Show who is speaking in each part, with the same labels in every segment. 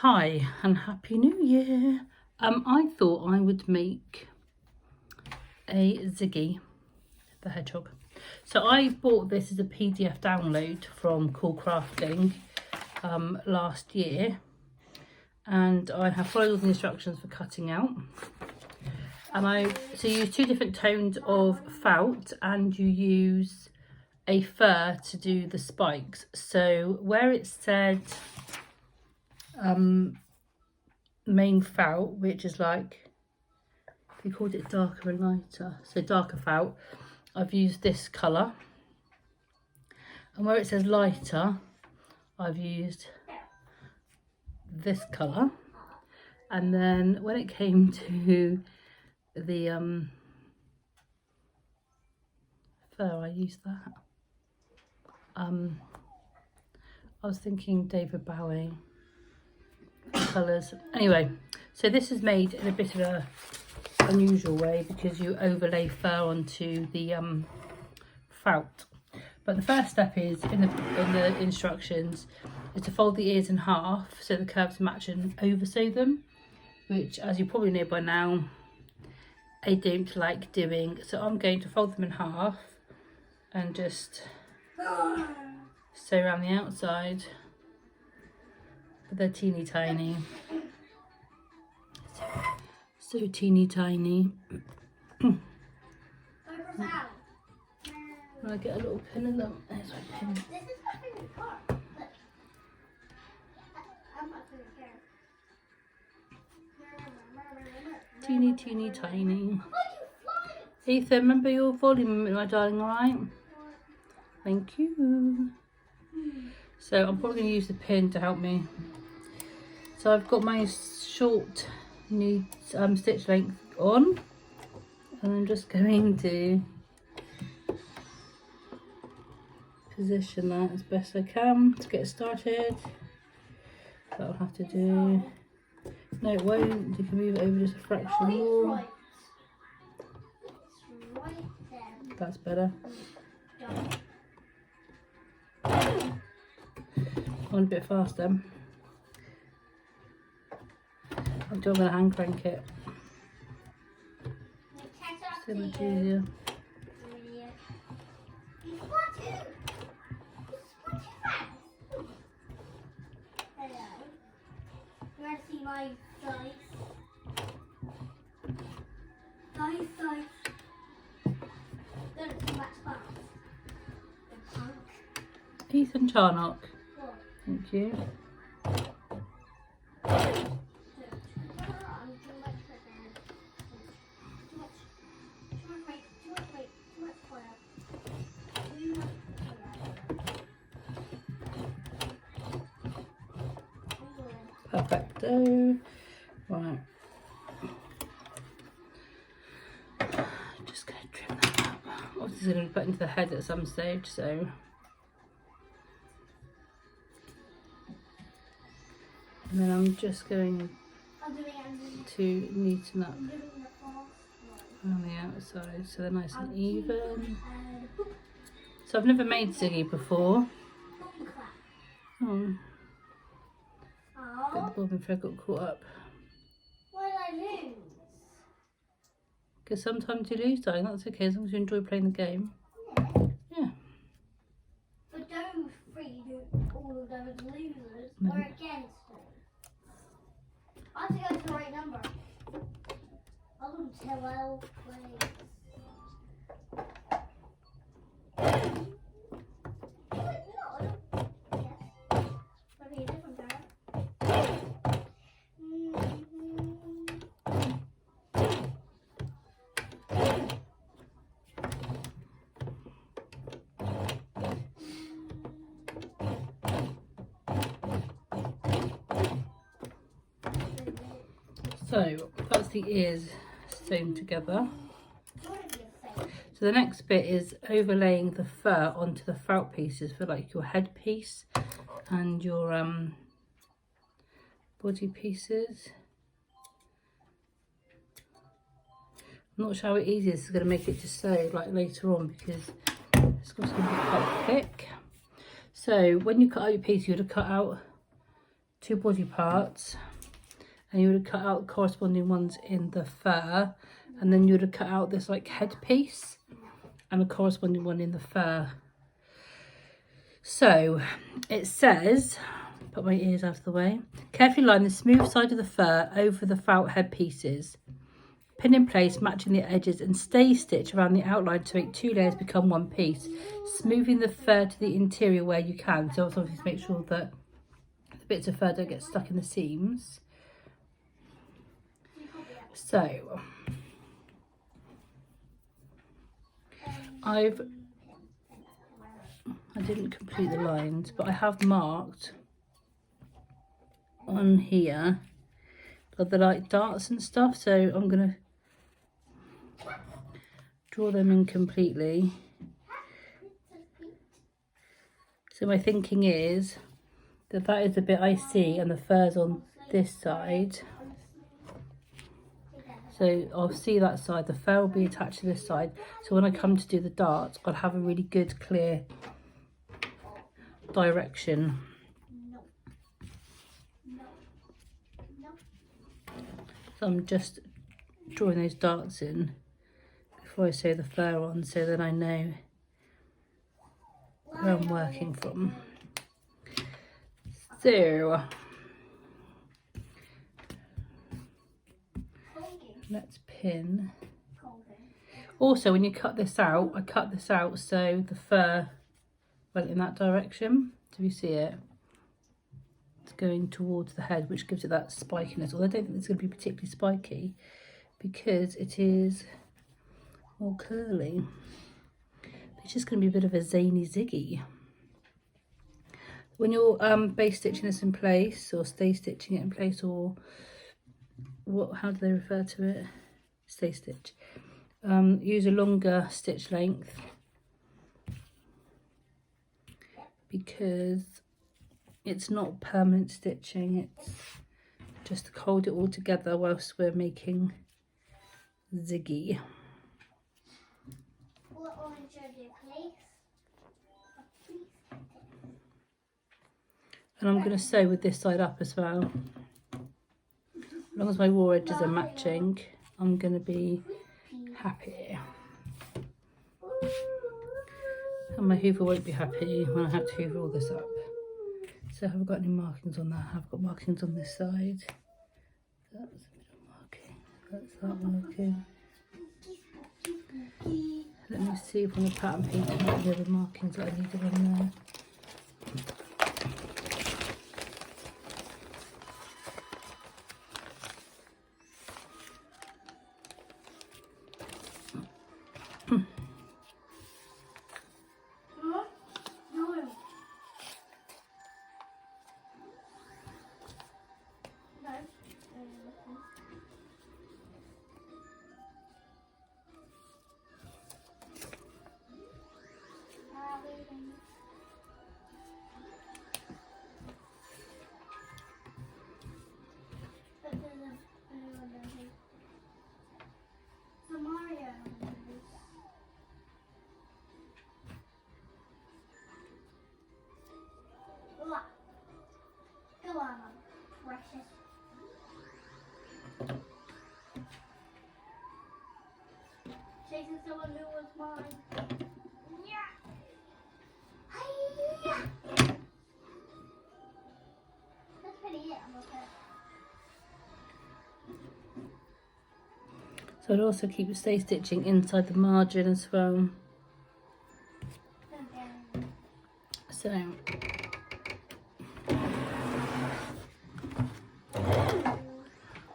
Speaker 1: Hi and Happy New Year. I thought I would make a Ziggy the hedgehog. So I bought this as a PDF download from Cool Crafting last year, and I have followed all the instructions for cutting out. And so you use two different tones of felt, and you use a fur to do the spikes. So where it said main felt, which is like, they called it darker and lighter, so darker felt, I've used this colour, and where it says lighter I've used this colour. And then when it came to the fur, I used that. I was thinking David Bowie colours. Anyway, so this is made in a bit of a unusual way because you overlay fur onto the felt. But the first step is in the instructions is to fold the ears in half so the curves match and oversew them, which, as you probably know by now, I don't like doing. So I'm going to fold them in half and just sew around the outside. But they're teeny tiny. So teeny tiny. I get a little pin in them. There's my pin.
Speaker 2: This is my favorite car. Look. I'm not going to care.
Speaker 1: Teeny tiny. Ethan, remember your volume, my darling, alright? Thank you. So I'm probably going to use the pin to help me. So I've got my short knee stitch length on, and I'm just going to position that as best I can to get started. That'll have to do. No, it won't. You can move it over just a fraction more.
Speaker 2: Right. It's right there.
Speaker 1: That's better. On a bit faster. I'm going to hand crank it. So much easier.
Speaker 2: My dice. Don't see much fast. The punk.
Speaker 1: Ethan Charnock.
Speaker 2: What?
Speaker 1: Thank you. Perfecto. Right. Just going to trim that up. Obviously, it's going to be put into the head at some stage, so. And then I'm just going to neaten up on the outside so they're nice and even. So I've never made Ziggy before. Oh. But the bobbin thread got caught up.
Speaker 2: Why did I lose?
Speaker 1: Because sometimes you lose, darling. That's okay as long as you enjoy playing the game. Yeah.
Speaker 2: But those three, all of those losers, were against me. I have to go to the right number. I'm going to tell well plays.
Speaker 1: So that's the ears sewn together. So the next bit is overlaying the fur onto the felt pieces for like your head piece and your body pieces. I'm not sure how easy this is going to make it to sew like later on because it's going to be quite thick. So when you cut out your piece, you would have cut out 2 body parts, and you would have cut out the corresponding ones in the fur, and then you would have cut out this like headpiece and a corresponding one in the fur. So it says, put my ears out of the way, carefully line the smooth side of the fur over the felt headpieces. Pin in place, matching the edges, and stay stitch around the outline to make 2 layers become 1 piece, smoothing the fur to the interior where you can. So obviously make sure that the bits of fur don't get stuck in the seams. So I didn't complete the lines, but I have marked on here the like darts and stuff, so I'm gonna draw them in completely. So my thinking is that that is the bit I see, and the fur's on this side. So I'll see that side, the fur will be attached to this side. So when I come to do the darts, I'll have a really good, clear direction. So I'm just drawing those darts in before I sew the fur on, so that I know where I'm working from. So let's pin. Also, when you cut this out, I cut this out so the fur went in that direction. Do you see it? It's going towards the head, which gives it that spikiness. Although I don't think it's going to be particularly spiky because it is more curly. It's just going to be a bit of a zany Ziggy. When you're base stitching this in place, or stay stitching it in place, or what? How do they refer to it? Stay stitch. Use a longer stitch length because it's not permanent stitching. It's just to hold it all together whilst we're making Ziggy. And I'm going to sew with this side up as well. As long as my raw edges are matching, I'm going to be happy. And my hoover won't be happy when I have to hoover all this up. So have I got any markings on that? I've got markings on this side. That's a bit of marking. That's that marking. Let me see if on the pattern page I have the other markings that I needed on there.
Speaker 2: Chasing someone who was mine. Yeah. That's pretty it. I'm okay.
Speaker 1: So I'd also keep stay stitching inside the margin as well.
Speaker 2: Okay.
Speaker 1: So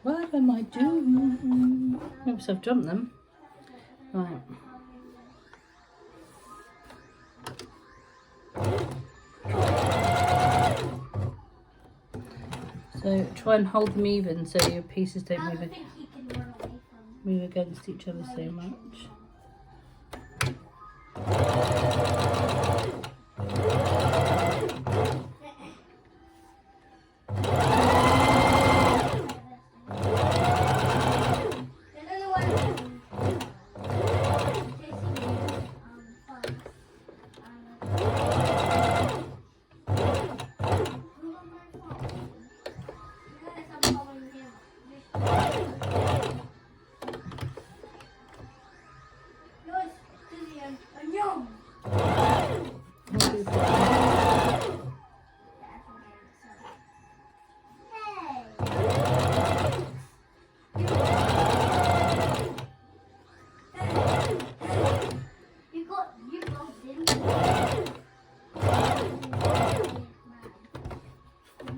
Speaker 1: what am I doing? Oops, I've jumped them. Right. So try and hold them even so your pieces don't move against each other so much.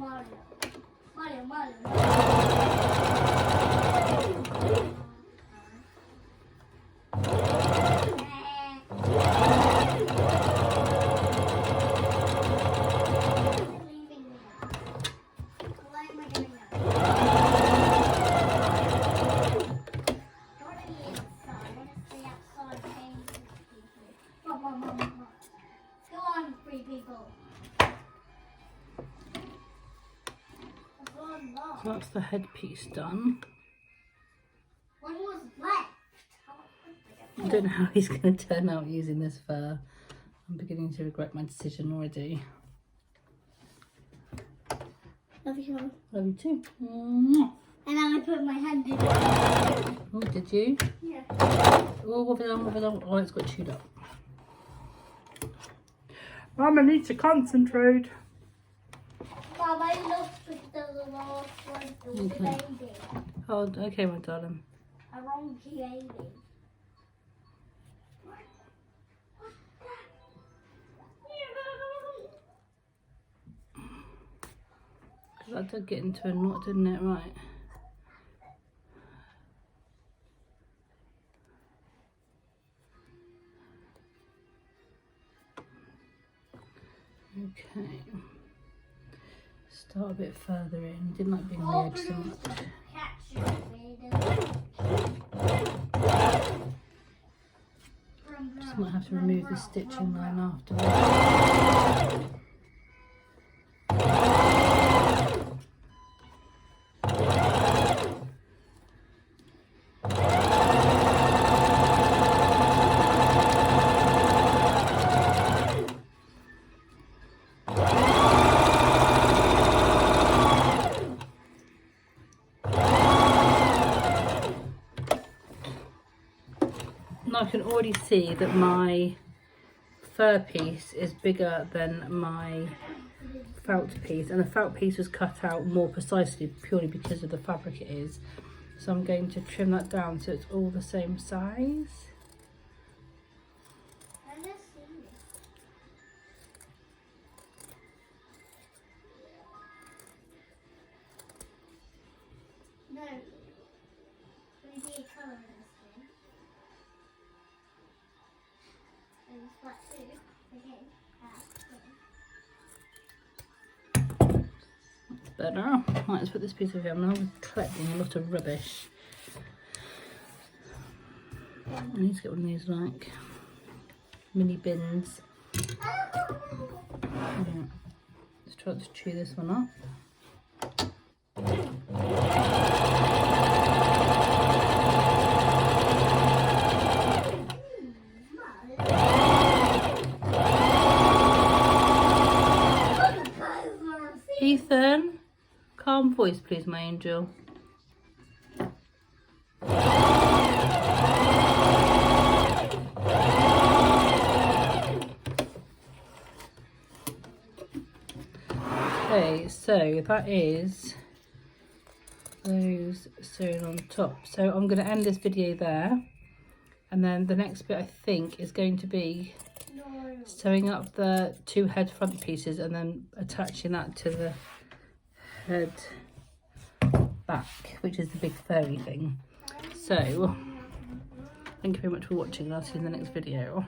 Speaker 2: Go on, free people.
Speaker 1: So that's the headpiece done.
Speaker 2: One was left.
Speaker 1: I don't know how he's going to turn out using this fur. I'm beginning to regret my decision already.
Speaker 2: Love you, Mum.
Speaker 1: Love you too. Mwah.
Speaker 2: And then I put my hand in.
Speaker 1: Oh, did you?
Speaker 2: Yeah.
Speaker 1: Oh, what have I done? What have I done? Oh, it's got chewed up. Mum, I need to concentrate.
Speaker 2: Mum, I looked at the last one. It was
Speaker 1: Okay.
Speaker 2: a baby.
Speaker 1: Oh, okay, my darling.
Speaker 2: A wrong baby.
Speaker 1: That did get into a knot, didn't it? Right. Okay. Start a bit further in. Didn't like being on the edge so much. Just might have to remove the stitching line afterwards. I can already see that my fur piece is bigger than my felt piece, and the felt piece was cut out more precisely purely because of the fabric it is. So I'm going to trim that down so it's all the same size.
Speaker 2: No. Maybe a colour in this thing. And it's black too. Okay.
Speaker 1: Better. Right, let's put this piece over here. I'm now collecting a lot of rubbish. I need to get one of these like mini bins. Yeah. Let's try to chew this one up. Ethan, calm voice please, my angel. Okay, so that is those sewn on top. So I'm going to end this video there, and then the next bit I think is going to be sewing up the two head front pieces and then attaching that to the head back, which is the big furry thing. So thank you very much for watching, and I'll see you in the next video.